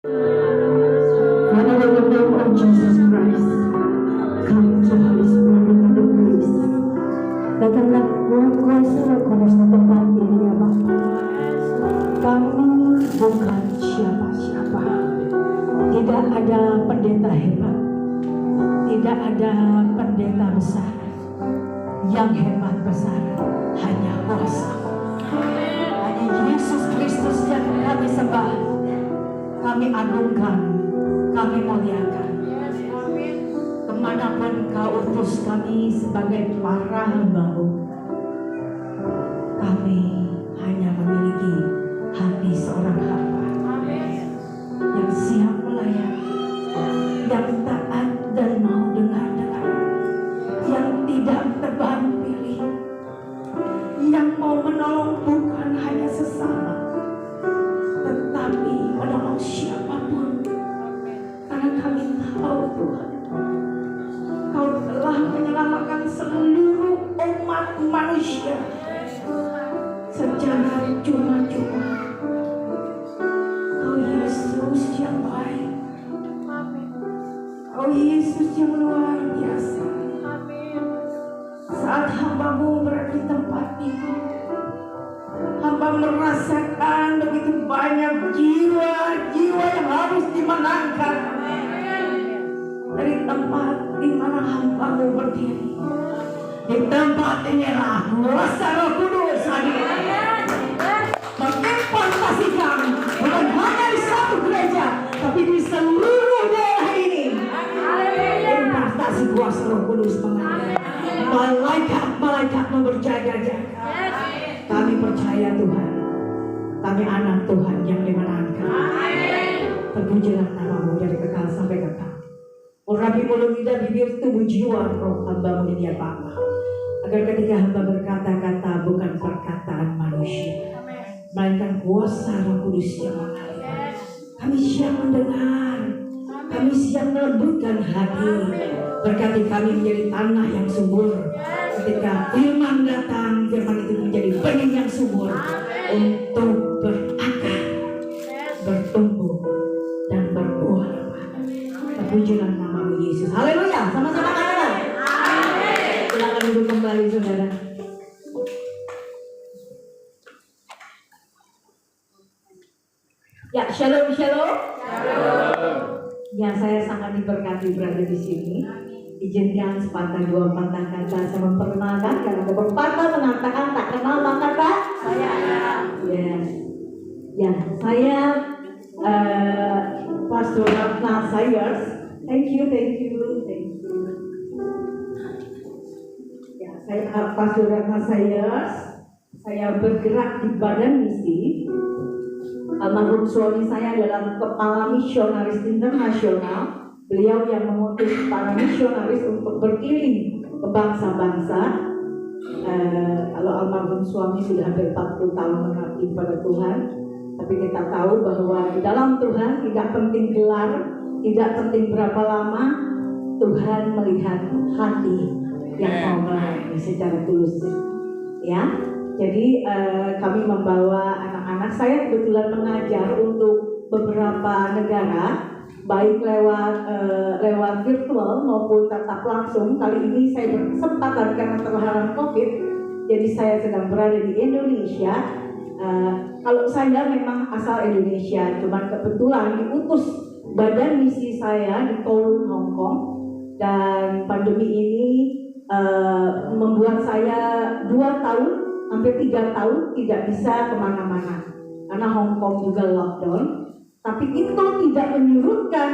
Father, in the name of Jesus Christ, come to Holy Spirit in the place. Datanglah kuasa Roh Kudus di tempat ini ya Bapa. Kami bukan siapa-siapa. Tidak ada pendeta hebat. Tidak ada pendeta besar. Yang hebat besar hanya kuasa. Hanya Yesus Kristus yang kami sembah. Kami agungkan, kami muliakan. Kemanapun kau utus kami sebagai para hamba-Mu, kami hanya memiliki hati seorang hamba yang siap melayani, yang taat dan mau dengar-dengar, yang tidak tebang pilih, yang mau menolong bukan hanya sesama, tetapi menolong siapapun. Karena kami tahu Tuhan, Kau telah menyelamatkan seluruh umat manusia secara cuma-cuma. Kau Yesus yang baik, Kau Yesus yang luar biasa. Saat hamba-Mu berada di tempat ini, hamba merasakan begitu banyak jiwa-jiwa yang harus dimenangkan dari tempat di mana hamba-Mu berdiri. Di tempat inilah kuasa Roh Kudus hadir, mengimplementasikan bukan hanya di satu gereja, tapi di seluruh daerah ini. Impartasi kuasa Roh Kudus mengalir. Malaikat-malaikatmu berjaga-jaga. Kami percaya Tuhan, kami anak Tuhan yang dimenangkan. Terpujilah nama-Mu dari kekal sampai kekal. Urapi mulut lidah bibir tubuh jiwa roh hamba-Mu ini ya Bapa, agar ketika hamba berkata-kata bukan perkataan manusia, melainkan kuasa Roh Kudus yang mengalir. Kami siap mendengar, kami siap melembutkan hati. Berkati kami menjadi tanah yang subur. Ketika firman datang, firman itu menjadi benih yang subur untuk berakar, bertumbuh dan berbuah lebat. Terpujilah nama Yesus. Haleluya. Sama-sama katakan. Amin. Silakan duduk kembali saudara. Ya, shalom, shalom. Shalom. Ya, saya sangat diberkati berada di sini. Izinkan sepatah dua patah kata saya memperkenalkan, karena ada pepatah mengatakan tak kenal maka tak sayang. Yes. Ya, saya Pastor Ratna Sayers. Thank you. Ya, saya Pastor Ratna Sayers. Saya bergerak di badan misi. Almarhum suami saya adalah kepala misionaris internasional. Beliau yang mengutus para misionaris untuk berkeliling ke bangsa-bangsa. Kalau almarhum suami sudah hampir 40 tahun mengabdi pada Tuhan. Tapi kita tahu bahwa di dalam Tuhan tidak penting gelar, tidak penting berapa lama, Tuhan melihat hati yang mau melayani secara tulus. Ya, jadi kami membawa anak-anak. Saya kebetulan mengajar untuk beberapa negara, baik lewat virtual maupun tatap langsung. Kali ini saya berkesempatan karena terhalang COVID, jadi saya sedang berada di Indonesia. Kalau saya memang asal Indonesia, cuman kebetulan diutus badan misi saya di Kowloon, Hong Kong, dan pandemi ini membuat saya 2 tahun, hampir 3 tahun tidak bisa kemana-mana karena Hong Kong juga lockdown. Tapi itu tidak menyurutkan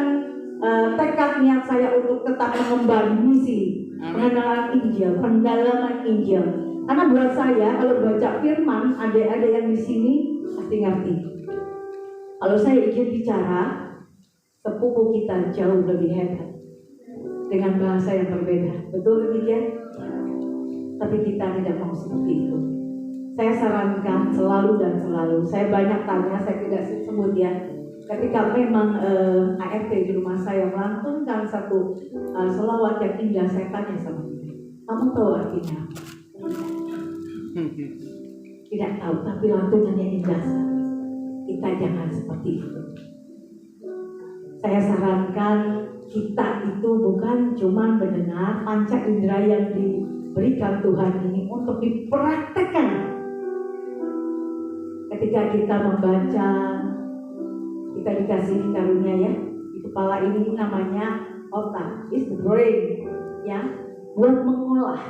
tekad niat saya untuk tetap mengemban misi pengenalan Injil, pendalaman Injil. Karena buat saya kalau baca firman, adik-adik yang di sini pasti ngerti. Kalau saya izin bicara, sepupu kita jauh lebih hebat dengan bahasa yang berbeda. Betul demikian? Tapi kita tidak mau seperti itu. Saya sarankan selalu dan selalu. Saya banyak tanya, saya tidak sebut ya. Ketika memang ART di rumah saya melantunkan satu selawat yang indah, saya tanya sama dia, kamu tahu artinya? Tidak tahu, tapi lantunannya indah. Kita jangan seperti itu. Saya sarankan kita itu bukan cuma mendengar, panca indera yang diberikan Tuhan ini untuk dipraktekkan. Ketika kita membaca, kita dikasih karunia ya, di kepala ini namanya otak, is the brain, ya, buat mengolah.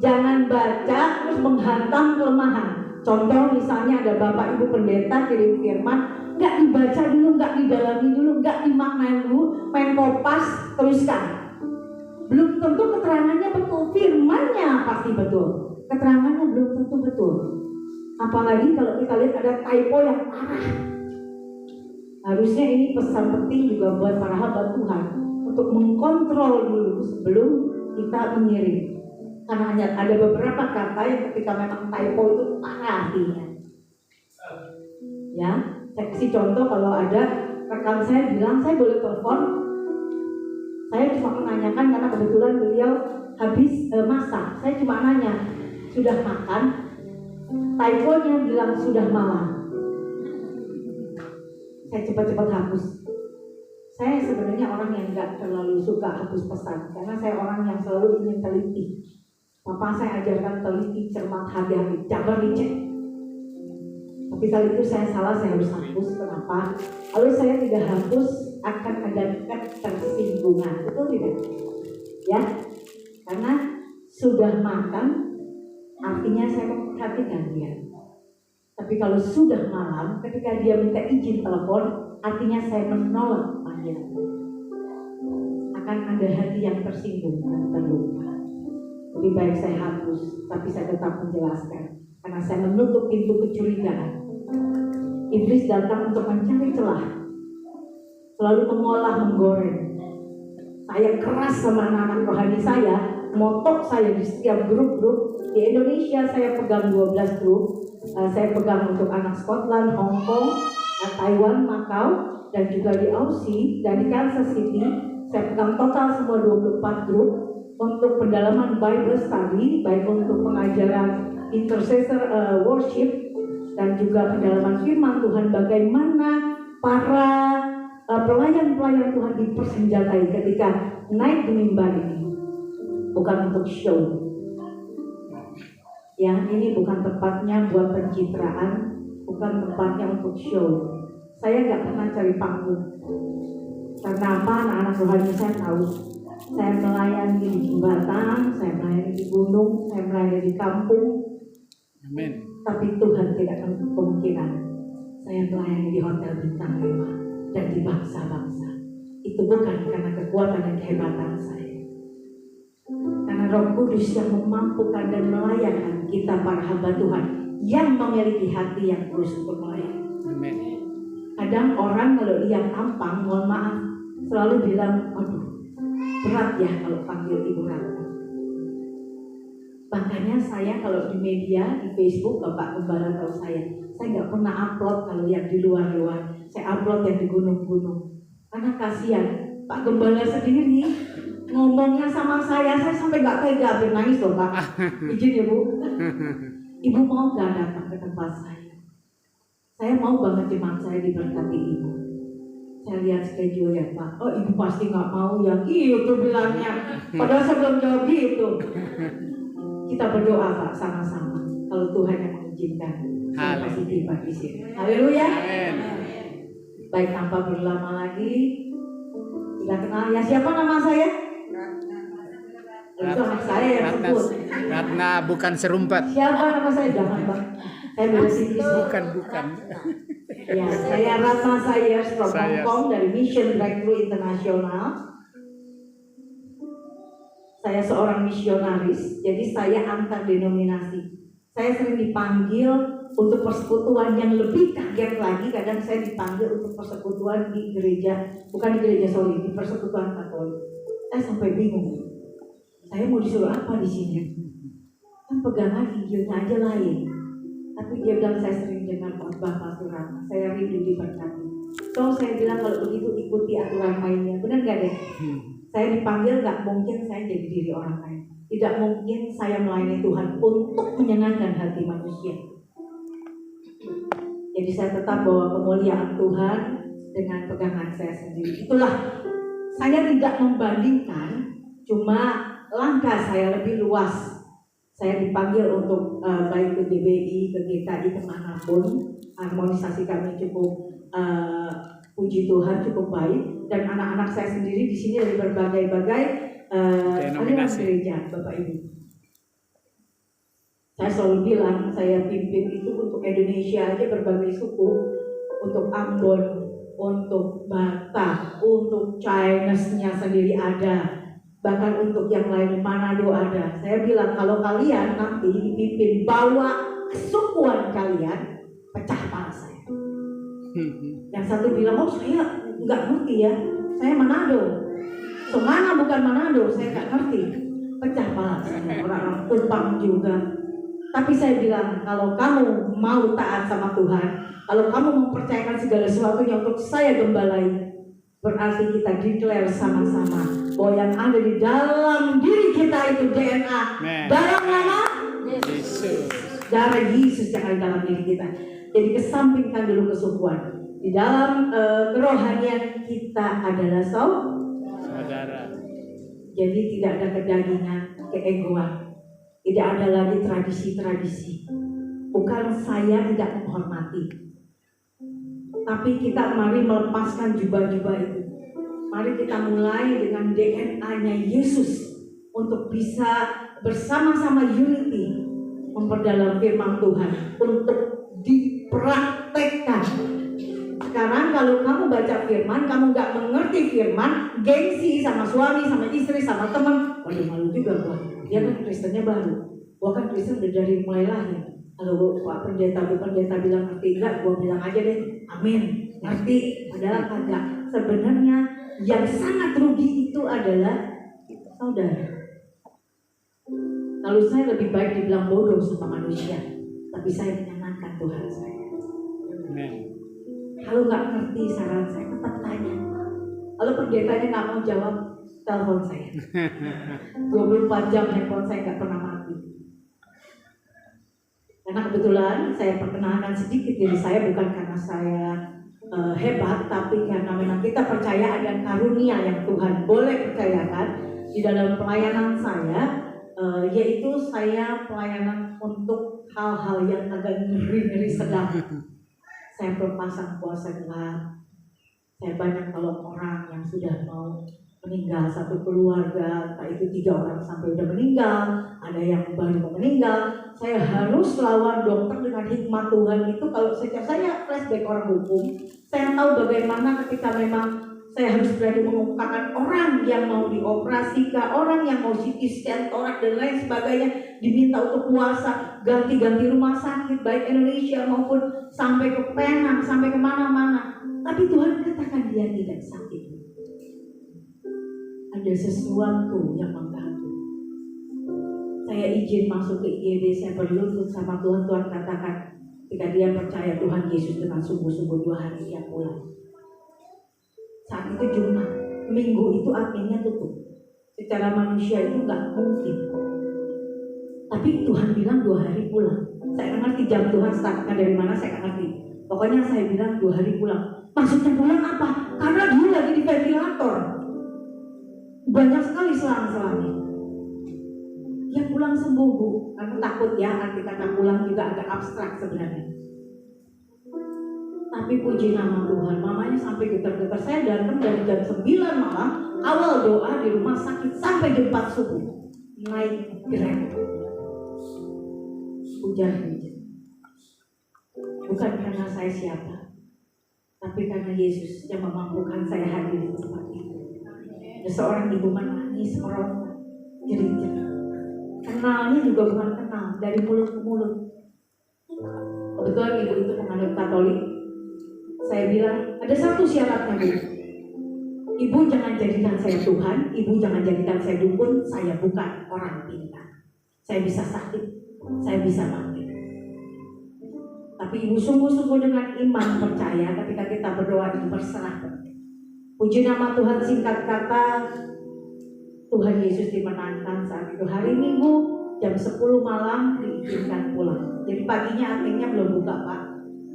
Jangan baca terus menghantam kelemahan. Contoh misalnya ada bapak ibu pendeta kirim firman, nggak dibaca dulu, nggak didalami dulu, nggak dimaknai dulu, main kopas teruskan. Belum tentu keterangannya betul, firmannya pasti betul, keterangannya belum tentu betul. Apalagi kalau kita lihat ada typo yang parah. Harusnya ini pesan penting juga buat para hamba Tuhan untuk mengkontrol dulu sebelum kita mengirim. Karena hanya ada beberapa kata yang ketika memang typo itu parah artinya. Ya, saya kasih contoh, kalau ada rekan saya bilang saya boleh telepon. Saya cuma menanyakan karena kebetulan beliau habis masak. Saya cuma nanya, sudah makan? Typo-nya bilang sudah malam. Saya cepat-cepat hapus. Saya sebenarnya orang yang nggak terlalu suka hapus pesan, karena saya orang yang selalu ingin teliti. Papa saya ajarkan teliti, cermat, hati-hati, jangan dicek. Tapi kali itu saya salah, saya harus hapus. Kenapa? Kalau saya tidak hapus akan ada ketersinggungan, betul tidak? Ya, karena sudah makan artinya saya memperhatikan dia. Tapi kalau sudah malam, ketika dia minta izin telepon, artinya saya menolak panggilan. Akan ada hati yang tersinggung dan terluka. Lebih baik saya hapus, tapi saya tetap menjelaskan, karena saya menutup pintu kecurigaan. Iblis datang untuk mencari celah, selalu mengolah, menggoreng. Saya keras sama anak-anak rohani saya, motok saya di setiap grup-grup. Di Indonesia saya pegang 12 grup. Saya pegang untuk anak Scotland, Hong Kong, Taiwan, Macau, dan juga di Aussie dan di Kansas City. Saya pegang total semua 24 grup untuk pendalaman Bible Study, baik untuk pengajaran intercessor worship dan juga pendalaman firman Tuhan, bagaimana para pelayan-pelayan Tuhan dipersenjatai ketika naik di mimbar ini. Bukan untuk show. Yang ini bukan tempatnya buat pencitraan, bukan tempatnya untuk show. Saya nggak pernah cari panggung. Karena apa? Anak-anak rohani saya tahu. Saya melayani di jembatan, saya melayani di gunung, saya melayani di kampung. Amin. Tapi Tuhan tidak menutup kemungkinan saya melayani di hotel bintang 5 dan di bangsa-bangsa. Itu bukan karena kekuatan dan kehebatan saya, karena Roh Kudus yang memampukan dan melayakan kita para hamba Tuhan yang memiliki hati yang tulus untuk melayani. Amin. Kadang orang kalau dia tampang, mohon maaf, selalu bilang, aduh berat ya kalau panggil Ibu Ratna. Makanya saya kalau di media, di Facebook, Bapak Gembala tahu saya nggak pernah upload kalau yang di luar-luar. Saya upload yang di gunung-gunung. Karena kasihan, Pak Gembala sendiri ngomongnya sama saya sampai nggak tega, hampir nangis loh Pak. Izin ya Bu. Ibu mau nggak datang ke tempat saya? Saya mau banget jemaat saya diberkati Ibu. Saya lihat schedule ya Pak. Oh Ibu pasti nggak mau ya, gitu bilangnya. Padahal saya belum jawab gitu. Kita berdoa Pak sama-sama. Kalau Tuhan yang mengizinkan, saya pasti tiba di sini. Haleluya. Baik, tanpa berlama lagi, kita kenal ya, siapa nama saya? Itu anak saya yang sebut. Ratna bukan serumpat. Siapa nama saya? Jangan Pak. Saya beda sini. Bukan. Ya, saya Ratna Sayers from Hong Kong dari Mission Breakthrough International. Saya seorang misionaris, jadi saya antar denominasi. Saya sering dipanggil untuk persekutuan yang lebih kaget lagi. Kadang saya dipanggil untuk persekutuan di gereja, bukan di gereja sorry, di persekutuan Katolik. Saya sampai bingung. Saya mau disuruh apa di sini? Kan pegangan Injilnya aja lain. Tapi dia bilang saya sering dengar khotbah Pastor Ratna. Saya rindu diberkati. So saya bilang kalau begitu ikuti aturan mainnya. Benar nggak deh? Saya dipanggil, nggak mungkin saya jadi diri orang lain. Tidak mungkin saya melayani Tuhan untuk menyenangkan hati manusia. Jadi saya tetap bawa kemuliaan Tuhan dengan pegangan saya sendiri. sendiri. Itulah, saya tidak membandingkan, cuma langkah saya lebih luas. Saya dipanggil untuk baik ke GBI, ke GKI, kemanapun. Harmonisasi kami cukup, puji Tuhan, cukup baik. Dan anak-anak saya sendiri di sini dari berbagai-bagai aliran gereja, Bapak Ibu. Saya selalu bilang, saya pimpin itu untuk Indonesia aja berbagai suku, untuk Ambon, untuk Batak, untuk Chinese-nya sendiri ada, bahkan untuk yang lain Manado ada. Saya bilang kalau kalian nanti dipimpin bawa kesukuan kalian, pecah kepala saya. Yang satu bilang, oh saya nggak ngerti ya, saya Manado. Semana bukan Manado, saya nggak ngerti. Pecah kepala saya, orang-orang Kupang juga. Tapi saya bilang, kalau kamu mau taat sama Tuhan, kalau kamu mempercayakan segala sesuatunya untuk saya gembalai, berarti kita declare sama-sama bahwa yang ada di dalam diri kita itu DNA. Darah mana? Yesus. Darah Yesus yang ada di dalam diri kita. Jadi kesampingkan dulu kesukuan. Di dalam kerohanian kita adalah saudara. Jadi tidak ada kedagingan, keegoan. Tidak ada lagi tradisi-tradisi. Bukan saya tidak menghormati, tapi kita mari melepaskan jubah-jubah itu. Mari kita mulai dengan DNA-nya Yesus untuk bisa bersama-sama unity memperdalam firman Tuhan untuk dipraktekkan. Sekarang kalau kamu baca firman, kamu gak mengerti firman, gengsi sama suami, sama istri, sama teman, waduh malu juga gua. Dia kan Kristennya baru, gua kan Kristen dari mulai lahir. Kalau Pak Pendeta, Bu Pendeta bilang ngerti enggak, gua bilang aja deh, amin, ngerti. Padahal kagak. Sebenarnya yang sangat rugi itu adalah saudara. Kalau saya lebih baik dibilang bodoh sama manusia, tapi saya menyenangkan Tuhan saya. Kalau nggak ngerti saran saya, tetap tanya. Kalau pendetanya nggak mau jawab, telepon saya. 24 jam handphone saya nggak pernah mati. Karena kebetulan saya perkenalkan sedikit diri saya, bukan karena saya hebat, tapi karena memang kita percaya ada karunia yang Tuhan boleh percayakan di dalam pelayanan saya, yaitu saya pelayanan untuk hal-hal yang agak ngeri-ngeri sedang. Saya berpasang puasa gelap. Saya banyak tolong orang yang sudah mau meninggal, satu keluarga, entah itu 3 orang sampai udah meninggal, ada yang baru mau meninggal. Saya harus lawan dokter dengan hikmat Tuhan itu. Kalau saya flashback orang hukum, saya tahu bagaimana ketika memang saya harus berani mengungkapkan orang yang mau dioperasikan, orang yang mau CT scan, torak dan lain sebagainya, diminta untuk puasa, ganti-ganti rumah sakit, baik Indonesia maupun sampai ke Penang, sampai kemana-mana. Tapi Tuhan katakan dia tidak sakit. Ada sesuatu yang mengganggu. Saya izin masuk ke IGD, saya berlutut sama Tuhan. Tuhan katakan ketika dia percaya Tuhan Yesus dengan sungguh-sungguh 2 hari dia pulang. Saat itu Jumat, Minggu itu adminnya tutup. Secara manusia itu nggak mungkin. Tapi Tuhan bilang 2 hari pulang. Saya nggak ngerti jam Tuhan startnya dari mana, saya nggak ngerti. Pokoknya saya bilang 2 hari pulang. Maksudnya pulang apa? Karena dia lagi di ventilator. Banyak sekali selang-selangnya. Dia pulang sembuh, Bu. Aku takut ya, arti kata pulang juga agak abstrak sebenarnya. Tapi puji nama Tuhan, mamanya sampai getar-getar. Saya datang dari jam 9 malam, awal doa di rumah sakit sampai jam 4 subuh. Naik Grab. Hujan-hujan. Bukan karena saya siapa, tapi karena Yesus yang memampukan saya hadir di tempat itu. Ada seorang ibu menangis, orang jerit-jerit. Kenalnya juga bukan kenal, dari mulut ke mulut. Kebetulan ibu itu penganut Katolik. Saya bilang, ada satu syaratnya, Bu. Ibu jangan jadikan saya Tuhan, ibu jangan jadikan saya dukun, saya bukan orang pintar. Saya bisa sakit, saya bisa mati. Tapi ibu sungguh-sungguh dengan iman percaya ketika kita berdoa itu berserah. Puji nama Tuhan, singkat kata, Tuhan Yesus dimenangkan saat itu. Hari Minggu jam 10 malam diizinkan pulang. Jadi paginya adminnya belum buka, Pak.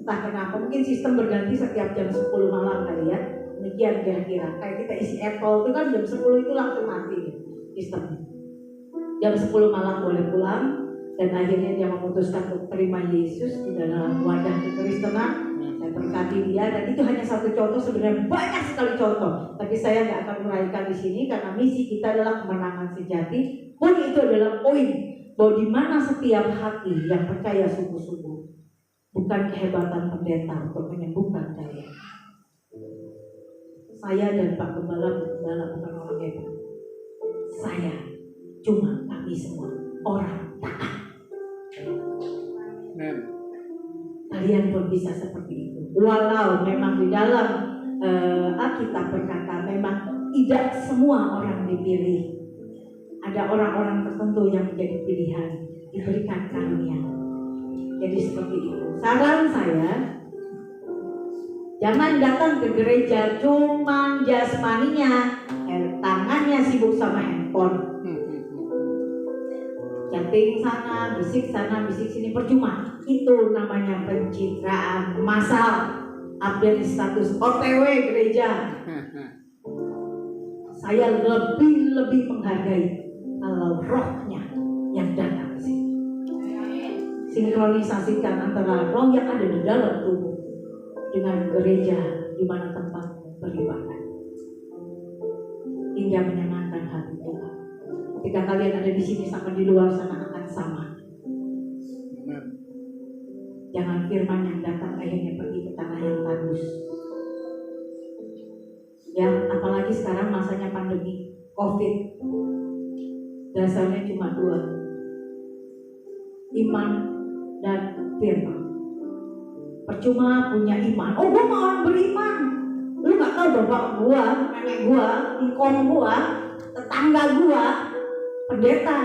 Entah kenapa, mungkin sistem berganti setiap jam 10 malam kali ya. Demikian kira-kira. Kayak kita isi Apple itu kan jam 10 itu langsung mati sistemnya. Jam 10 malam boleh pulang, dan akhirnya dia memutuskan untuk terima Yesus di dalam wadah kekristenan. Saya berkati dia, dan itu hanya satu contoh, sebenarnya banyak sekali contoh. Tapi saya nggak akan meraihkan di sini karena misi kita adalah kemenangan sejati. Poin itu adalah poin bahwa di mana setiap hati yang percaya sungguh-sungguh, bukan kehebatan pendeta untuk menyembuhkan saya. Saya dan Pak Gembala bukan orang hebat. Saya cuma kami semua orang taat. Kalian pun bisa seperti itu. Walau memang di dalam Alkitab berkata memang tidak semua orang dipilih. Ada orang-orang tertentu yang menjadi pilihan, diberikan karunia. Jadi seperti itu. Saran saya, jangan datang ke gereja cuma jasmaninya, tangannya sibuk sama handphone. Chatting sana, bisik sini, percuma. Itu namanya pencitraan massal. Update status OTW gereja. Saya lebih menghargai kalau rohnya yang datang ke sini. Sinkronisasikan antara roh yang ada di dalam tubuh dengan gereja di mana tempat beribadah. Hingga menyenangkan hati Tuhan. Ketika kalian ada di sini sama di luar sana akan sama. Jangan firman yang datang akhirnya pergi ke tanah yang tandus. Ya, apalagi sekarang masanya pandemi COVID. Dasarnya cuma 2. Iman dan firman. Percuma punya iman. Oh, gua mau orang beriman. Lu gak tahu bapak gua, nenek gua, engkong gua, tetangga gua, pendeta.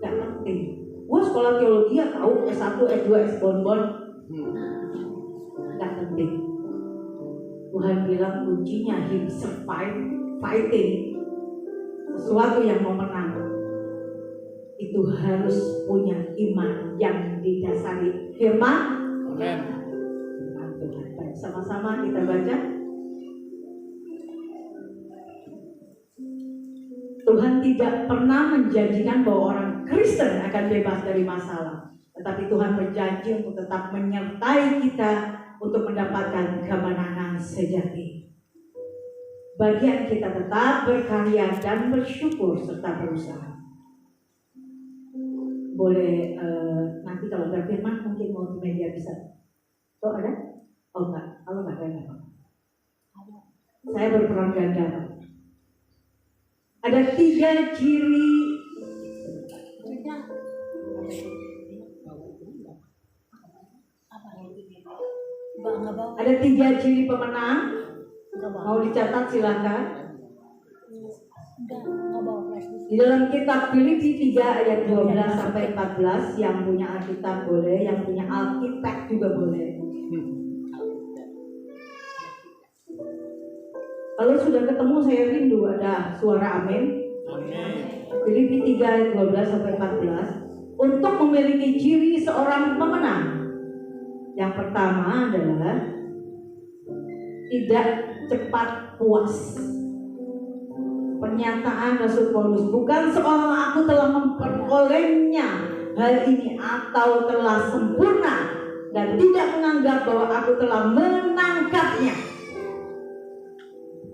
Gak penting. Gua sekolah teologi ya tahu S1, S2, S-bonbon. Gak penting. Tuhan bilang kuncinya he survive fighting. Sesuatu yang mau menang itu harus punya iman yang didasari firman. Amen. Baik, sama-sama kita baca. Tuhan tidak pernah menjanjikan bahwa orang Kristen akan bebas dari masalah, tetapi Tuhan berjanji untuk tetap menyertai kita untuk mendapatkan kemenangan sejati. Bagian kita tetap berkarya dan bersyukur serta berusaha. Boleh nanti kalau berfirman mungkin mau di media bisa. Oh ada? Oh enggak, kalau enggak ada enggak. Saya berperan ganda. Ada 3 ciri. Ada 3 ciri pemenang. Mau dicatat silakan. Di dalam kitab Filipi 3 ayat 12 sampai 14, yang punya Alkitab boleh, yang punya Alkitab juga boleh. Kalau sudah ketemu saya rindu ada suara amin. Filipi 3 ayat 12 sampai 14. Untuk memiliki ciri seorang pemenang, yang pertama adalah tidak cepat puas. Pernyataan Rasul Paulus, bukan seolah aku telah memperolehnya hal ini atau telah sempurna, dan tidak menganggap bahwa aku telah menangkapnya.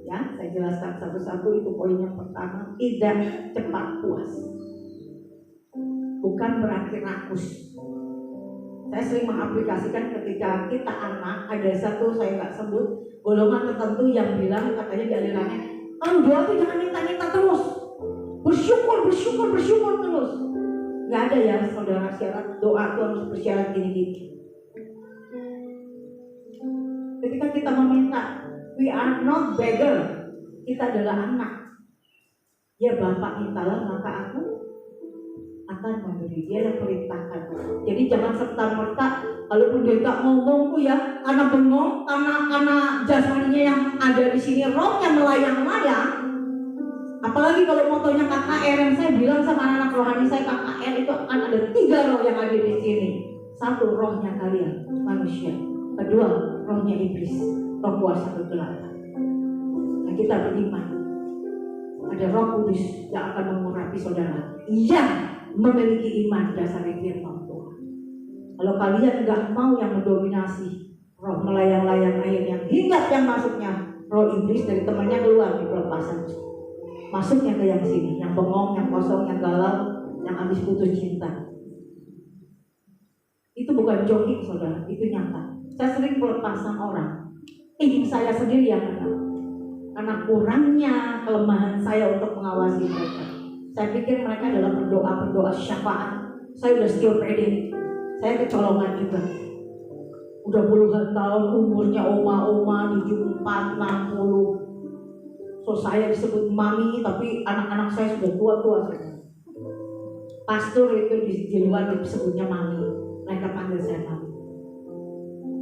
Ya, saya jelaskan satu-satu. Itu poin yang pertama, tidak cepat puas. Bukan berarti rakus. Saya sering mengaplikasikan ketika kita anak, ada satu saya nggak sebut, golongan tertentu yang bilang katanya di alirannya, kalau doa itu jangan minta-minta terus, bersyukur terus. Nggak ada ya saudara syarat doa itu harus bersyarat gini-gini. Ketika kita meminta, we are not beggar, kita adalah anak. Ya Bapak mintalah maka aku akan memberi. Dia yang perintahkan. Jadi jangan serta-merta kalau pendeta ngomong tuh ya karena bengong, karena jasmaninya yang ada di sini rohnya melayang-layang. Apalagi kalau motonya KKR, yang saya bilang sama anak rohani saya, KKR itu akan ada 3 roh yang ada di sini. 1 rohnya kalian manusia, 2 rohnya iblis, roh kuasa kegelapan. kita beriman, ada Roh Kudus yang akan mengurapi saudara yang memiliki iman dasar firman Tuhan. Kalau kalian nggak mau yang mendominasi, roh melayang-layang air yang hinggap yang masuknya, roh iblis dari temannya keluar di pelepasan, masuknya ke yang sini, yang bengong, yang kosong, yang galau, yang habis putus cinta. Itu bukan joking saudara, itu nyata. Saya sering pelepasan orang, ini saya sendiri yang kenal, karena kurangnya kelemahan saya untuk mengawasi mereka. Saya pikir mereka adalah pendoa syafaat. Saya udah skill pede, saya kecolongan juga. Udah puluhan tahun umurnya oma-oma 74, 60. So saya disebut mami, tapi anak-anak saya sudah tua-tua saja. Pastor itu di luar disebutnya mami, mereka panggil saya mami.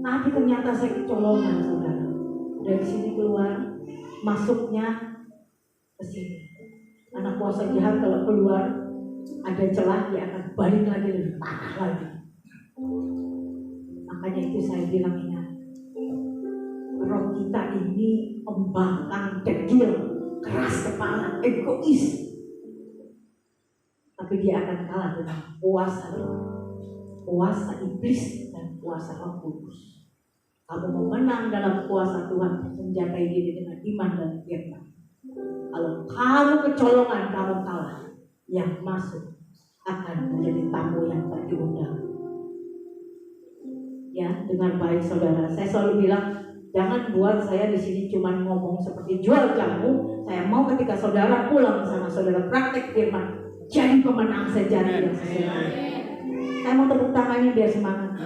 Tapi ternyata saya kecolongan saudara. Dari sini keluar, masuknya ke sini. Anak kuasa jahat kalau keluar ada celah, dia akan balik lagi lebih parah lagi. Makanya itu saya bilang ingat, roh kita ini pembangkang, degil, keras kepala, egois. Tapi dia akan kalah dengan kuasa iblis dan kuasa Roh Kudus. Kamu mau menang dalam kuasa Tuhan, menjagai diri dengan iman dan firman. Kalau kamu kecolongan, kamu kalah. Yang masuk akan menjadi tamu yang tak diundang. Ya, dengan baik saudara. Saya selalu bilang, jangan buat saya di sini cuma ngomong seperti jual jamu. Saya mau ketika saudara pulang sama saudara praktek firman, jadi pemenang sejati yang sesungguhnya. Saya mau tepuk tangannya biar semangat.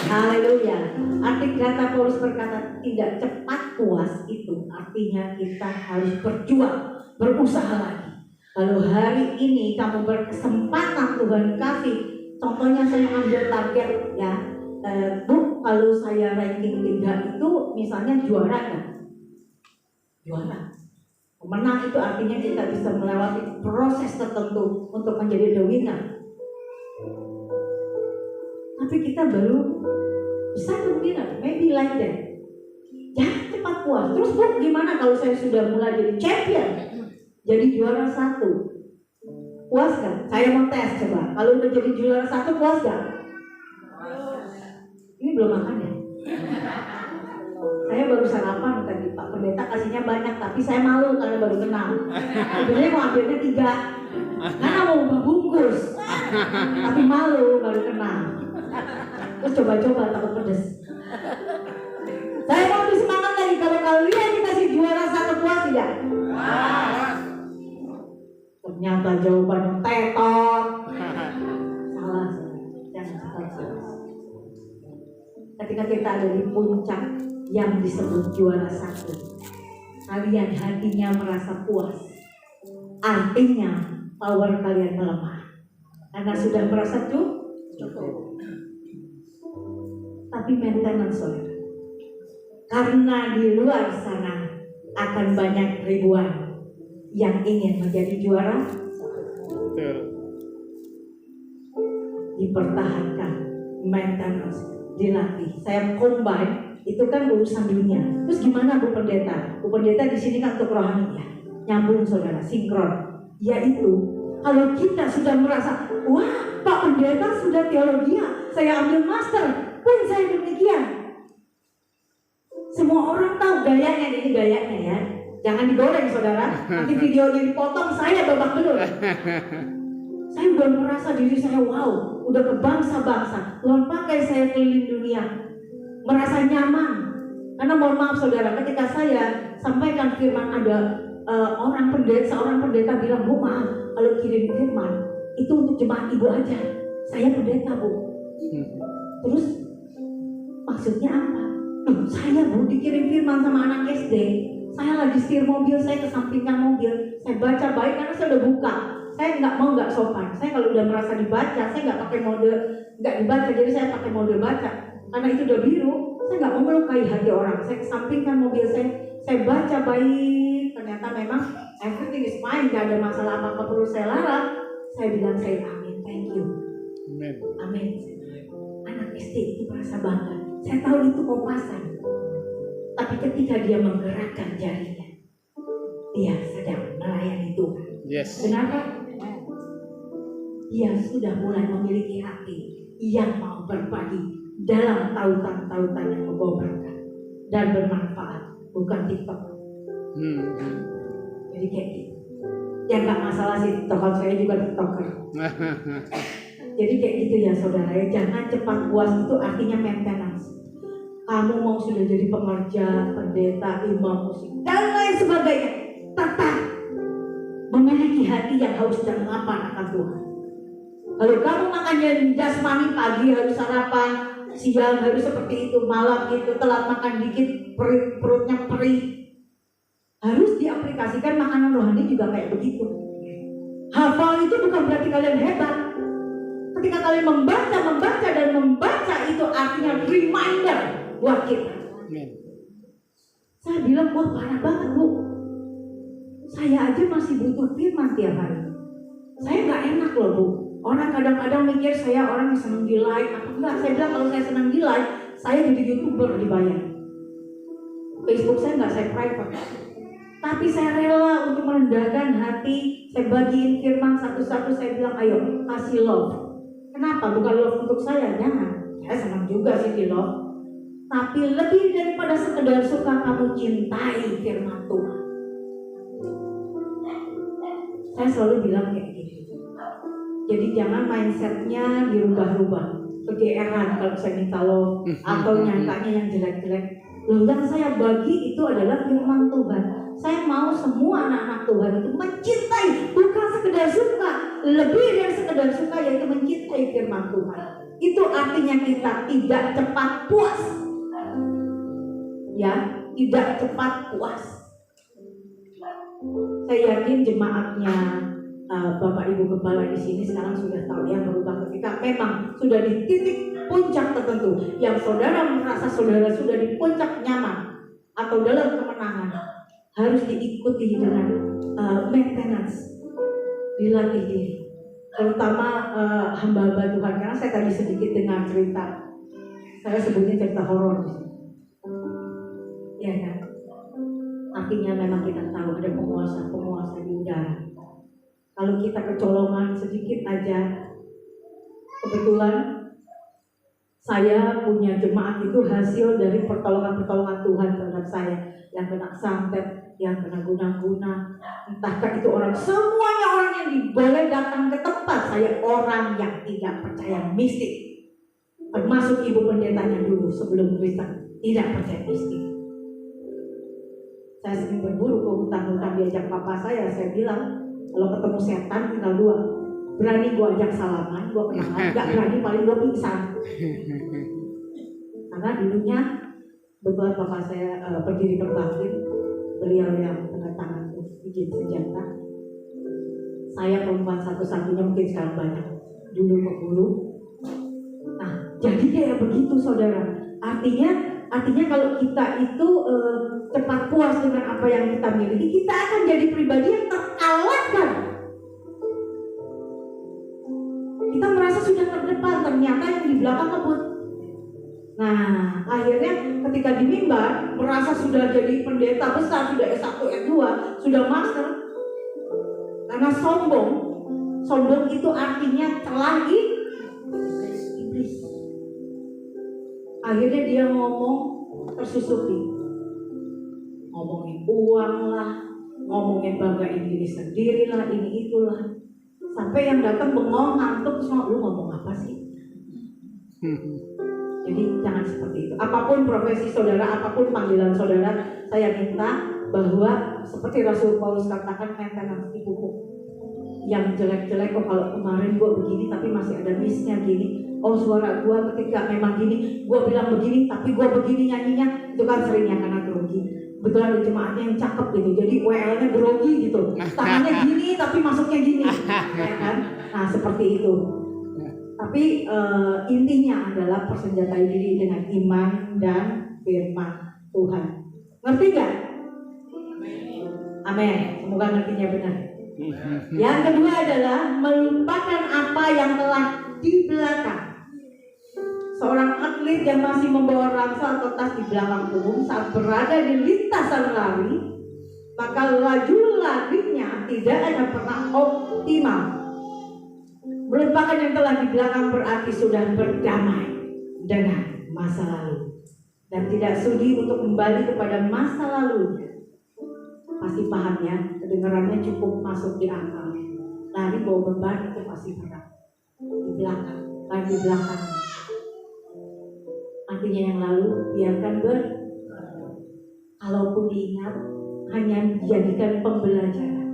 Haleluya. Arti kata Paulus berkata tidak cepat puas itu artinya kita harus berjuang, berusaha lagi. Kalau hari ini kamu berkesempatan Tuhan kasih, contohnya saya ambil target ya, Bu, kalau saya ranking 3 itu misalnya juara kan? Juara. Menang itu artinya kita bisa melewati proses tertentu untuk menjadi the winner. Tapi kita baru bisa the winner, maybe like that. Jangan cepat puas. Terus Bu, gimana kalau saya sudah mulai jadi champion, jadi juara 1? Puas gak? Saya mau tes coba. Kalau udah jadi juara 1 puas gak? Ini belum makan ya? Saya baru sarapan tadi, Pak Pendeta kasihnya banyak, tapi saya malu karena baru kenal. Sebenarnya mau ambilnya 3, karena mau bungkus, tapi malu baru kenal. Terus coba-coba takut pedes. Saya mau lebih semangat lagi, kalau kalian dikasih juara 1 puas tidak? Ternyata jawabannya tetot. Salah. Jangan salah. Ketika kita ada di puncak yang disebut juara 1, kalian hatinya merasa puas, artinya power kalian melemah karena sudah merasa cukup. Tapi maintenance saudara, karena di luar sana akan banyak ribuan yang ingin menjadi juara. Dipertahankan, maintenance, dilatih. Saya combine. Itu kan urusan dunia. Terus gimana Bu Pendeta? Bu Pendeta di sini kan untuk rohani ya. Nyambung saudara, sinkron. Yaitu kalau kita sudah merasa, wah Pak Pendeta sudah teologi, saya ambil master, pun saya demikian. Semua orang tahu gayanya, ini gayanya ya. Jangan digoreng saudara. Nanti videonya dipotong, saya babak belur. Saya udah merasa diri saya wow, udah ke bangsa-bangsa. Tuhan pakai saya keliling dunia. Merasa nyaman, karena mohon maaf saudara, ketika saya sampaikan firman ada seorang pendeta bilang, Bu maaf, kalau kirim firman itu untuk jemaat ibu aja, saya pendeta Bu. Terus maksudnya apa? Saya Bu dikirim firman sama anak SD, saya lagi setir mobil, saya kesampingkan mobil, saya baca baik karena saya udah buka. Saya nggak sopan. Saya kalau udah merasa dibaca, saya nggak pakai mode nggak dibaca, jadi saya pakai mode baca. Karena itu udah biru, saya nggak mau melukai hati orang. Saya kesampingkan mobil saya baca baik. Ternyata memang everything is fine, nggak ada masalah apa-apa perlu saya larang. Saya bilang saya amin, thank you, amin. Anak SD itu merasa bangga. Saya tahu itu kompasan. Tapi ketika dia menggerakkan jarinya, dia sedang melayani Tuhan. Yes. Kenapa? Dia sudah mulai memiliki hati yang mau berbagi dalam tautan-tautan yang membawa berkat dan bermanfaat, bukan TikTok. Jadi kayak gitu. Ya nggak masalah sih, TikTok, saya juga TikToker. Jadi kayak gitu ya saudara ya, jangan cepat puas, itu artinya maintenance. Kamu mau sudah jadi pengerja, pendeta, imam musik, dan lain sebagainya, tetap memiliki hati yang haus dan lapar akan Tuhan. Kalau kamu makannya jasmani, pagi harus sarapan, siang harus seperti itu, malam itu telat makan dikit, perutnya perih. Harus diaplikasikan makanan rohani juga kayak begitu. Hafal itu bukan berarti kalian hebat. Ketika kalian membaca itu artinya reminder buat kita. Saya bilang, wah parah banget Bu. Saya aja masih butuh firman tiap hari. Saya nggak enak loh Bu. Orang kadang-kadang mikir saya orang yang senang di like apa enggak. Saya bilang kalau saya senang di like, saya jadi YouTuber dibayar. Facebook saya nggak saya private. Tapi saya rela untuk merendahkan hati. Saya bagiin firman satu-satu. Saya bilang ayo kasih love. Kenapa? Bukan love untuk saya, jangan. Saya senang juga sih di love. Tapi lebih daripada sekedar suka, kamu cintai firman Tuhan. Saya selalu bilang kayak gitu. Jadi jangan mindsetnya dirubah-rubah. Kegeeran kalau saya minta love atau nyangkanya yang jelek-jelek. Loh, yang saya bagi itu adalah firman Tuhan. Saya mau semua anak-anak Tuhan itu mencintai, bukan sekedar suka, lebih dari sekedar suka, yaitu mencintai firman Tuhan. Itu artinya kita tidak cepat puas. Ya, tidak cepat puas. Saya yakin jemaatnya Bapak Ibu Gembala di sini sekarang sudah tahu ya, berubah ketika memang sudah di titik puncak tertentu yang saudara merasa saudara sudah di puncak nyaman atau dalam kemenangan, harus diikuti dengan maintenance, dilatih diri. Terutama hamba-hamba Tuhan, karena saya tadi sedikit dengar cerita, saya sebutnya cerita horor, ya kan? Artinya memang kita tahu ada penguasa di udara. Kalau kita kecolongan sedikit aja, kebetulan saya punya jemaat itu hasil dari pertolongan Tuhan terhadap saya, yang kena santet, yang kena guna-guna, entahkah itu orang, semuanya orang yang boleh datang ke tempat saya, orang yang tidak percaya mistik, termasuk ibu pendetanya dulu sebelum Kristen tidak percaya mistik. Saya sering berburu ke hutan-hutan, diajak papa saya bilang kalau ketemu setan tinggal dua, berani gua ajak salaman, gua kenalan, gak berani paling gua pingsan. Karena dulunya beberapa bapak saya berdiri berbakti, beliau yang tanda tangan bikin senjata. Saya perempuan satu-satunya, mungkin sekarang banyak, dulu pemburu. Nah, jadi kayak begitu saudara. Artinya kalau kita itu cepat puas dengan apa yang kita miliki, kita akan jadi pribadi yang terkalahkan. Kita merasa sudah terdepan, ternyata yang di belakang ngebut. Nah, akhirnya ketika di mimbar merasa sudah jadi pendeta besar, sudah S1, S2, sudah master. Karena sombong itu artinya celah iblis. Akhirnya dia ngomong tersusupi, ngomongin uang lah, ngomongin banggain diri sendiri lah, ini itulah, sampai yang datang bengong, ngantuk, semua, lu ngomong apa sih? Jadi jangan seperti itu. Apapun profesi saudara, apapun panggilan saudara, saya minta bahwa seperti Rasul Paulus katakan, maintenance di pupuk. Yang jelek-jelek, oh kalau kemarin gue begini tapi masih ada missnya gini, oh suara gue ketika memang gini, gue bilang begini tapi gue begini nyanyinya, itu kan seringnya karena grogi. Betul ada jemaatnya yang cakep gitu, jadi WL-nya grogi gitu, tangannya gini tapi masuknya gini, ya kan? Nah seperti itu. Tapi intinya adalah persenjatai diri dengan iman dan firman Tuhan. Ngerti gak? Amin. Semoga ngertinya benar. Yang kedua adalah melupakan apa yang telah di belakang. Seorang atlet yang masih membawa ransel atau tas di belakang punggung saat berada di lintasan lari, maka laju larinya tidak akan pernah optimal. Melupakan yang telah di belakang berarti sudah berdamai dengan masa lalu dan tidak sudi untuk kembali kepada masa lalunya. Pasti paham ya, kedengarannya cukup masuk di akal. Lari bawa beban itu pasti berat. Di belakang, lari di belakang. Artinya yang lalu biarkan kalaupun diingat hanya dijadikan pembelajaran.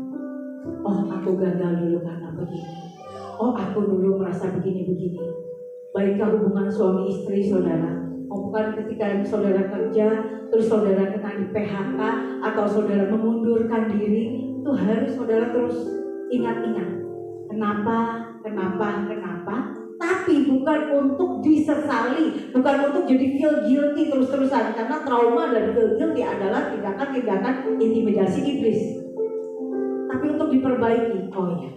Oh, aku gagal dulu karena begini. Oh, aku dulu merasa begini-begini. Baikkah hubungan suami istri, saudara? Bukan ketika saudara kerja, terus saudara kena di PHK atau saudara mengundurkan diri, itu harus saudara terus ingat-ingat. Kenapa? Tapi bukan untuk disesali, bukan untuk jadi feel guilty terus-terusan. Karena trauma dan feel guilty adalah tindakan-tindakan intimidasi iblis. Tapi untuk diperbaiki, oh ya,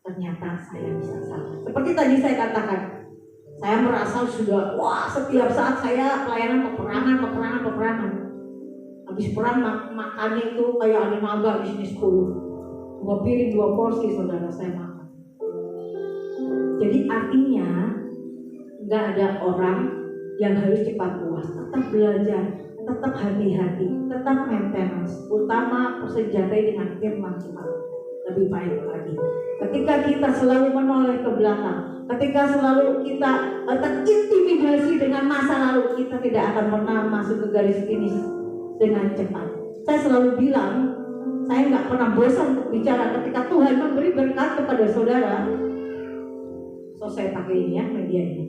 ternyata saya bisa salah. Seperti tadi saya katakan, saya merasa sudah, setiap saat saya pelayanan peperangan. Habis perang makannya itu kayak ada naga di sini 10. 2 piring, 2 porsi saudara saya makan. Jadi artinya nggak ada orang yang harus cepat puas. Tetap belajar, tetap hati-hati, tetap maintenance. Utama persenjatai dengan firman Tuhan. Lebih baik lagi. Ketika kita selalu menoleh ke belakang, ketika selalu kita terintimidasi dengan masa lalu, kita tidak akan pernah masuk ke garis finish dengan cepat. Saya selalu bilang, saya nggak pernah bosan untuk bicara ketika Tuhan memberi berkat kepada saudara. So saya pakai ini ya, media ini.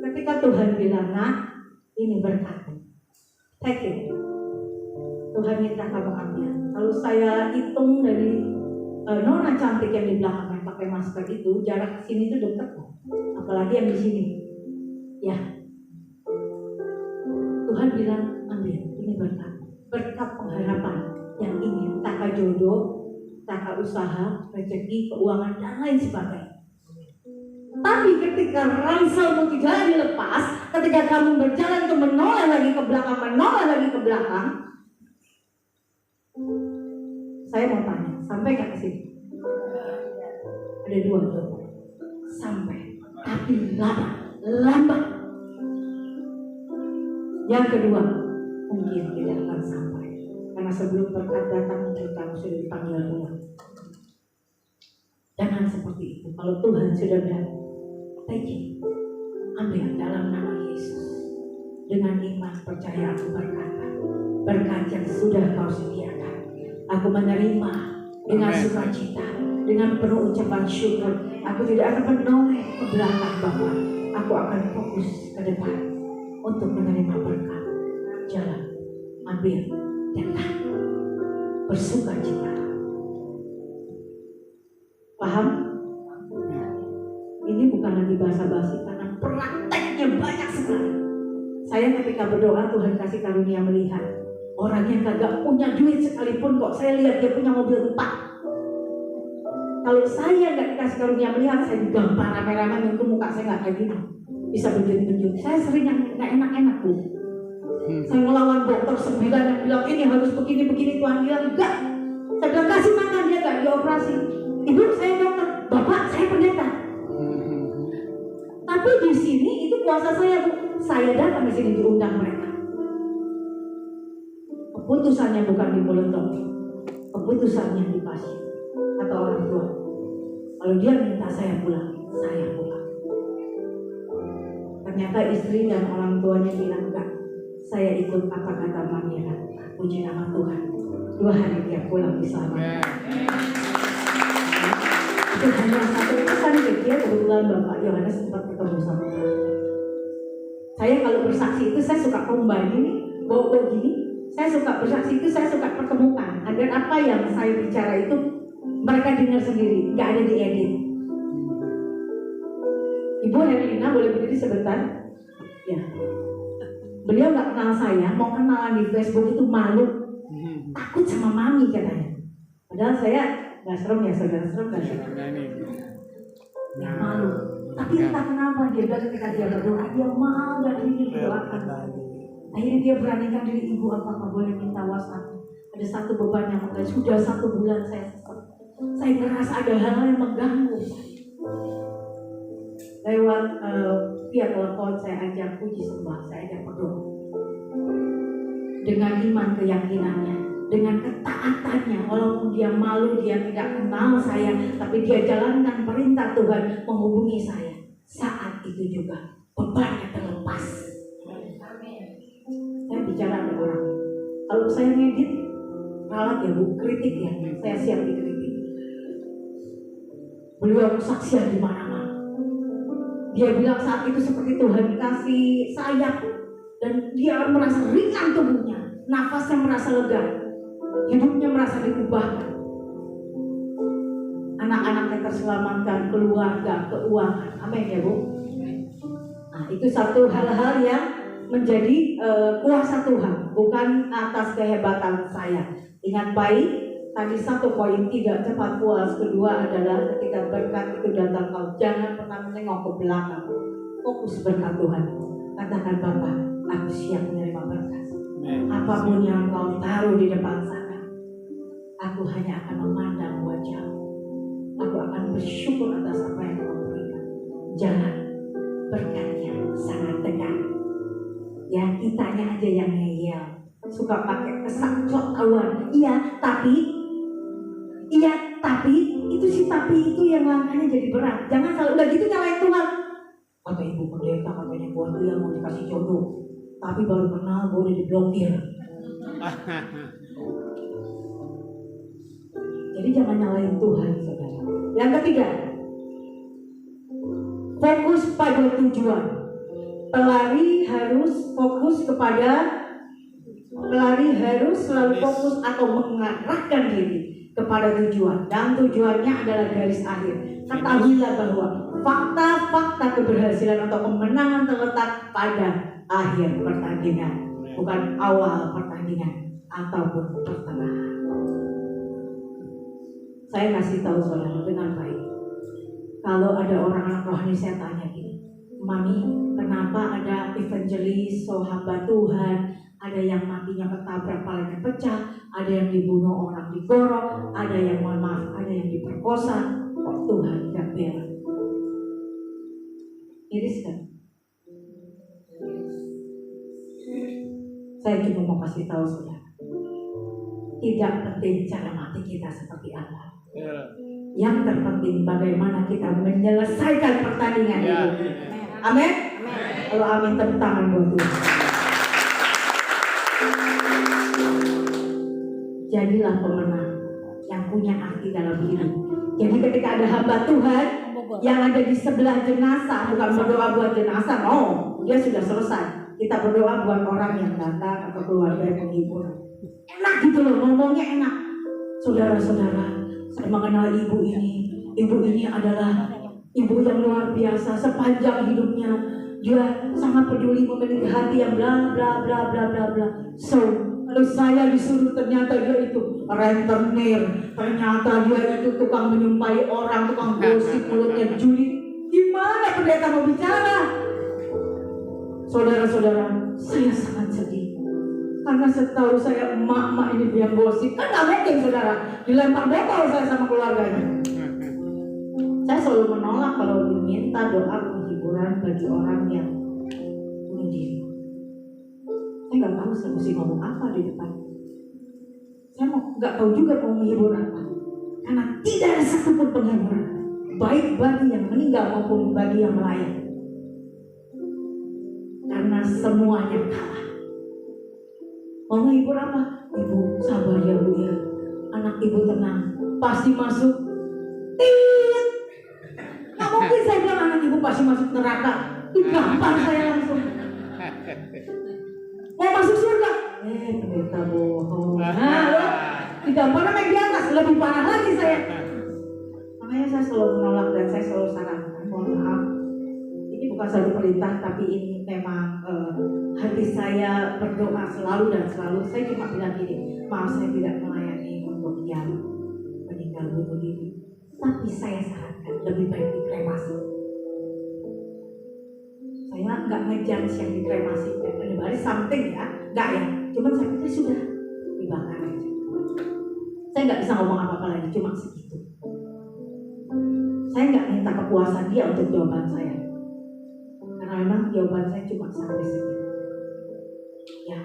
Ketika Tuhan bilang, nah ini berkat, take it. Tuhan minta kamu ambil. Kalau saya hitung dari nona cantik yang di belakang yang pakai masker itu, jarak sini itu dekat, apalagi yang di sini. Ya, Tuhan bilang ambil, ini berkat pengharapan yang ingin, entah jodoh, entah usaha, rezeki, keuangan dan lain sebagainya. Tapi ketika ranselmu tidak dilepas, ketika kamu berjalan untuk menoleh lagi ke belakang, saya mau tanya, sampai gak ke sini? Ada 2 jawaban. Sampai, tapi lambat. Yang kedua, mungkin tidak akan sampai, karena sebelum berkat datang mungkin kamu sudah dipanggil Tuhan. Jangan seperti itu. Kalau Tuhan sudah datang, take, ambil dalam nama Yesus. Dengan iman percaya aku berkat yang sudah kau sediakan. Aku menerima dengan sukacita, dengan penuh ucapan syukur. Aku tidak akan menoleh ke belakang Bapa. Aku akan fokus ke depan untuk menerima berkat. Jalan, ambil, dan bersukacita. Paham? Ini bukan lagi basa-basi karena prakteknya banyak sekali. Saya ketika berdoa Tuhan kasih karunia melihat orang yang kagak punya duit sekalipun kok saya lihat dia punya mobil 4. Kalau saya nggak dikasih karunia melihat, saya digambar rame-rame itu muka saya nggak kayak gitu, bisa benjut-benjut. Saya sering yang nggak enak-enak Bu. Saya melawan dokter 9 yang bilang ini harus begini-begini, Tuhan bilang enggak. Saya bilang kasih makan, dia nggak dioperasi. Ibu saya dokter, Bapak saya pendeta. Tapi di sini itu kuasa saya Bu. Saya datang di sini diundang mereka. Keputusannya bukan di mulut dokter, keputusannya di pasien atau orang tua. Kalau dia minta saya pulang, saya pulang. Ternyata istri dan orang tuanya bilang enggak. Saya ikut apa kata Manira. Puji nama Tuhan. 2 hari dia pulang diselamatkan. Itu hanya satu pesan dia. Kebetulan Bapak Yohanes sempat ketemu sama saya. Saya kalau bersaksi itu saya suka combine ini, bawa gini. Saya suka bersaksi itu, saya suka pertemukan agar apa yang saya bicara itu mereka dengar sendiri, nggak ada diedit. Ibu Herlina boleh berdiri sebentar? Ya. Beliau nggak kenal saya, mau kenalan di Facebook itu malu, takut sama mami katanya. Padahal saya nggak serem ya, saudara serem nggak sih? Ya malu. Tapi entah kenapa dia bilang ketika dia berdoa, dia mau dan ingin didoakan. Akhirnya dia beranikan diri, ibu apakah boleh minta WhatsApp? Ada satu beban yang mengganggu. Sudah 1 bulan saya sesat. Saya merasa ada hal yang mengganggu saya. Lewat via telepon saya ajak puji sembah, saya ajak berdoa. Dengan iman keyakinannya, dengan ketaatannya, walaupun dia malu, dia tidak kenal saya, tapi dia jalankan perintah Tuhan menghubungi saya. Saat itu juga bebannya terlepas. Saya bicara ada orang. Kalau saya ngedit, ralat ya bu, kritik ya, saya siap dikritik. Beliau kesaksian di mana-mana. Dia bilang saat itu seperti Tuhan kasih sayap dan dia merasa ringan tubuhnya, nafasnya merasa lega, hidupnya merasa diubahkan. Anak-anaknya terselamatkan, keluarga, keuangan. Amin ya bu. Nah itu satu hal-hal yang menjadi kuasa Tuhan, bukan atas kehebatan saya. Ingat baik, tadi 1 poin 3 cepat puas. Kedua adalah ketika berkat itu datang, kau jangan pernah menengok ke belakang. Fokus berkat Tuhan. Katakan Bapak, aku siap menerima berkat. Apapun yang kau taruh di depan sana, aku hanya akan memandang wajahmu. Aku akan bersyukur atas apa yang kau berikan. Jangan, berkatnya sangat dekat. Ya kitanya aja yang ngeyel, suka pakai kesak kawan. Iya tapi itu si tapi itu yang langkahnya jadi berat. Jangan selalu udah gitu nyalain Tuhan. Kata ibu pendeta katanya buat dia mau dikasih jodoh, tapi baru kenal gue udah diblokir. Jadi jangan nyalain Tuhan saudara. Yang ketiga, fokus pada tujuan. Pelari harus selalu fokus atau mengarahkan diri kepada tujuan, dan tujuannya adalah garis akhir. Ketahuilah bahwa fakta-fakta keberhasilan atau kemenangan terletak pada akhir pertandingan, bukan awal pertandingan ataupun pertengahan. Saya kasih tahu saudara dengan baik. Kalau ada orang anak rohani saya tanya gini, Mami, kenapa ada evangelis, sahabat Tuhan, ada yang matinya ketabrak palanya pecah, ada yang dibunuh orang digorok, ada yang mohon maaf, ada yang diperkosa, kok Tuhan gak bela? Iris kan? Saya cuma mau kasih tahu saudara, tidak penting cara mati kita seperti apa. Yang terpenting bagaimana kita menyelesaikan pertandingan itu. Amin. Kalau amin, tepuk tangan buat Tuhan. Jadilah pemenang yang punya arti dalam hidup. Jadi ketika ada hamba Tuhan yang ada di sebelah jenazah, bukan berdoa buat jenazah, no, dia sudah selesai. Kita berdoa buat orang yang datang atau keluarga yang menghibur. Enak gitu loh, ngomongnya enak. Saudara-saudara, saya mengenal ibu ini. Ibu ini adalah ibu yang luar biasa. Sepanjang hidupnya dia sangat peduli, memiliki hati yang bla bla bla bla bla bla. So kalau saya disuruh, ternyata dia itu rentenir, ternyata dia itu tukang menyumpahi orang, tukang gosip, mulutnya julid. Gimana pendeta mau bicara? Saudara-saudara, saya sangat sedih. Karena setahu saya emak-emak ini dia gosip. Kan gak mungkin saudara dilempar botol saya sama keluarganya. Saya selalu menolak kalau diminta doa penghiburan bagi orang yang bunuh diri. Saya gak tahu saya mesti ngomong apa di depan. Saya gak tahu juga mau menghibur apa. Karena tidak ada satupun penghiburan, baik bagi yang meninggal maupun bagi yang melayang. Karena semuanya kalah. Mau menghibur apa? Ibu sabar ya bu ya, anak ibu tenang, pasti masuk. Tit. Nggak mungkin saya bilang anak ibu pasti masuk neraka. Digampar saya langsung. Mau masuk surga? Pendeta bohong. Digampar naik di atas, lebih parah lagi saya. Makanya saya selalu menolak dan saya selalu sarankan, mohon maaf. Ini bukan satu perintah, tapi ini memang hati saya berdoa selalu dan selalu. Saya cuma bilang gini, maaf saya tidak melayani untuk yang meninggal bunuh diri, tapi saya sarankan lebih baik dikremasi. Saya nggak ngejar yang dikremasi, anybody something ya, nggak ya. Cuman saya pikir sudah dibakar aja. Saya nggak bisa ngomong apa-apa lagi, cuma segitu. Saya nggak minta kepuasan dia untuk jawaban saya, karena memang jawaban saya cuma sampai segitu. Ya,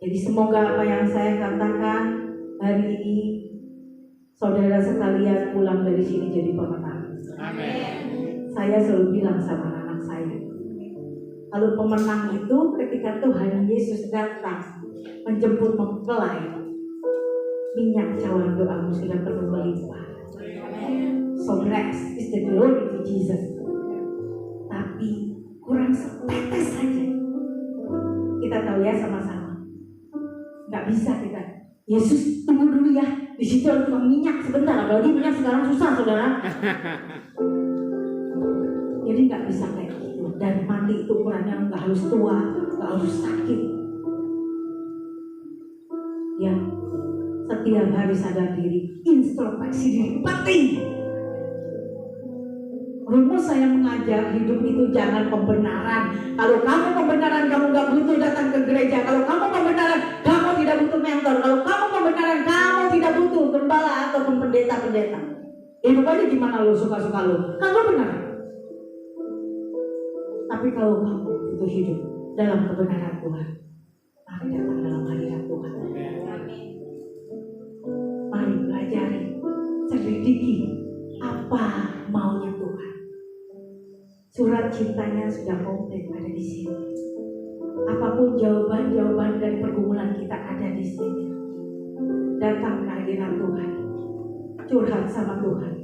jadi semoga apa yang saya katakan hari ini, saudara sekalian pulang dari sini jadi pemenang. Amin. Saya selalu bilang sama anak saya, kalau pemenang itu ketika Tuhan Yesus datang menjemput mempelai, minyak cawan doamu sudah penuh melimpah. So rest is the glory to Jesus. Tapi kurang setetes saja. Kita tahu ya sama-sama. Nggak bisa kita. Yesus tunggu dulu ya. Di situ ada tukang minyak sebentar. Apalagi minyak sekarang susah, saudara. Jadi nggak bisa kayak gitu. Dan mati itu ukurannya nggak harus tua, nggak harus sakit. Ya, setiap hari sadar diri, introspeksi diri penting. Rumus saya mengajar hidup itu jangan pembenaran. Kalau kamu pembenaran, kamu gak butuh datang ke gereja. Kalau kamu pembenaran, kamu tidak butuh mentor. Kalau kamu pembenaran, kamu tidak butuh gembala atau pendeta-pendeta. Hidup aja gimana lo, suka-suka lo. Kan lo benar. Tapi kalau kamu butuh hidup dalam kebenaran Tuhan, mari datang dalam hadirat Tuhan. Mari pelajari, selidiki apa maunya Tuhan. Surat cintanya sudah komplit ada di sini. Apapun jawaban-jawaban dari pergumulan kita ada di sini. Datang ke hadirat Tuhan, curhat sama Tuhan,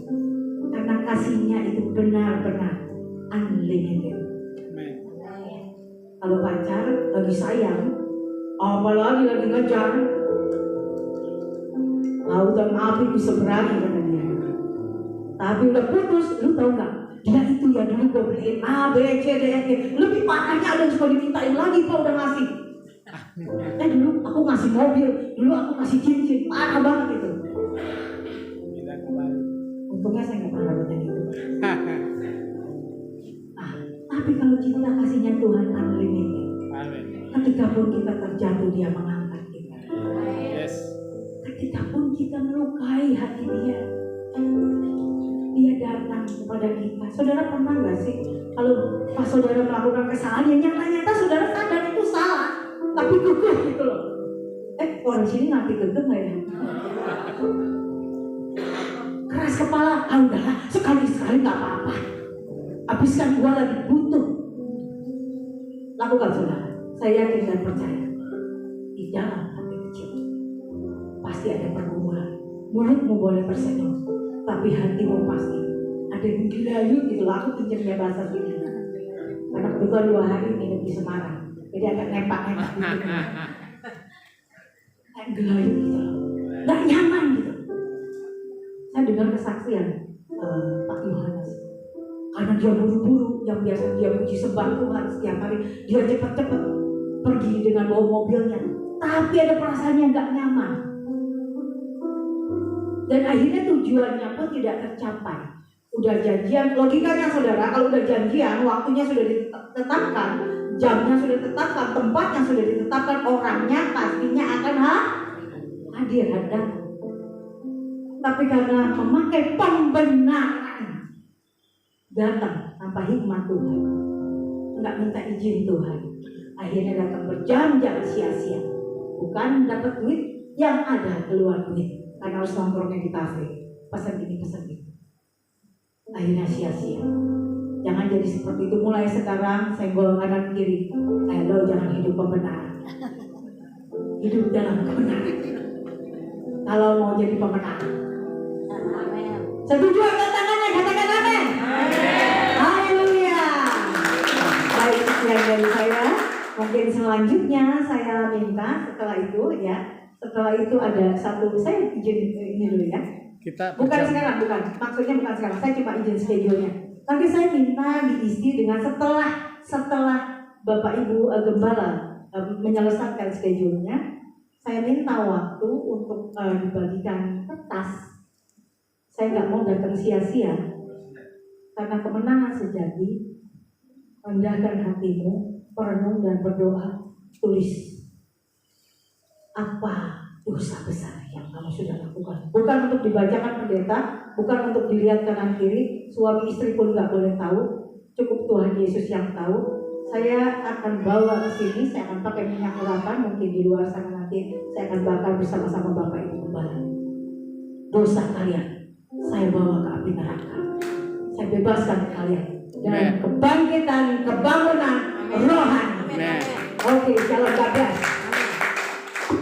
karena kasihnya itu benar-benar unlimited. Kalau pacar lagi sayang, apalagi lagi ngejar, lautan api diseberangi kata dia. Tapi udah putus, lu tahu nggak? Dia itu ya dulu gue beliin A, B, C, D, E, F. Lebih parahnya ada yang suka dimintain lagi, Pak udah ngasih. Dulu aku ngasih mobil, dulu aku ngasih cincin, parah banget itu. Untungnya saya nggak pernah dapat gitu. Tapi kalau cinta kasihnya Tuhan unlimited. Ketika pun kita terjatuh, Dia mengangkat kita. Yes. Ketika pun kita melukai hati Dia, Dia datang kepada kita. Saudara pernah nggak sih kalau pas saudara melakukan kesalahan yang nyata-nyata saudara sadar itu salah, tapi gugup gitu loh. Orang sini ngerti gugup nggak ya? Keras kepala, udahlah sekali-sekali nggak apa-apa. Habiskan gua lagi butuh. Lakukan saudara. Saya yakin dan percaya di dalam hati kecil pasti ada pergumulan. Mulutmu boleh tersenyum, tapi hatimu pasti ada yang gelayu gitu. Aku pinjamnya bahasa sini karena kebetulan 2 hari minum di Semarang, jadi agak nempak-nempak gitu. Kayak gelayu gitu, nggak nyaman gitu. Saya dengar kesaksian Pak Yohanes, karena dia buru-buru, yang biasa dia puji sembah Tuhan setiap hari, dia cepat-cepat pergi dengan bawa mobilnya, tapi ada perasaan yang nggak nyaman. Dan akhirnya tujuannya pun tidak tercapai. Udah janjian, logikanya saudara, kalau udah janjian, waktunya sudah ditetapkan, jamnya sudah ditetapkan, tempatnya sudah ditetapkan, orangnya pastinya akan hadir datang. Tapi karena memakai pembenaran, datang tanpa hikmat Tuhan, nggak minta izin Tuhan, akhirnya datang berjam-jam sia-sia. Bukan dapat duit, yang ada keluar duit. Karena harus nongkrongnya di kafe, pesan ini. Akhirnya sia-sia. Jangan jadi seperti itu. Mulai sekarang senggol kanan kiri. Lo jangan hidup pembenaran. Hidup dalam kebenaran. Kalau mau jadi pemenang. Setuju angkat tangannya, katakan amin. Haleluya. Baik, sekian dari saya. Mungkin selanjutnya saya minta setelah itu ya. Setelah itu ada satu, saya izin ini dulu ya. Bukan sekarang, maksudnya bukan sekarang. Saya cuma izin schedule-nya. Tapi saya minta diisi dengan setelah Bapak Ibu Gembala menyelesaikan schedule-nya, saya minta waktu untuk dibagikan kertas. Saya nggak mau datang sia-sia, karena kemenangan sejati rendahkan hatimu, merenung dan berdoa, tulis apa dosa besar yang kamu sudah lakukan. Bukan untuk dibacakan pendeta, bukan untuk dilihat kanan kiri, suami istri pun nggak boleh tahu, cukup Tuhan Yesus yang tahu. Saya akan bawa ke sini, saya akan pakai minyak urapan, mungkin di luar sana nanti saya akan bakar bersama-sama Bapak Ibu Gembala. Dosa kalian, saya bawa ke api neraka. Saya bebaskan kalian dan kebangkitan, kebangunan rohani. Amen. Oke, shalom, God bless.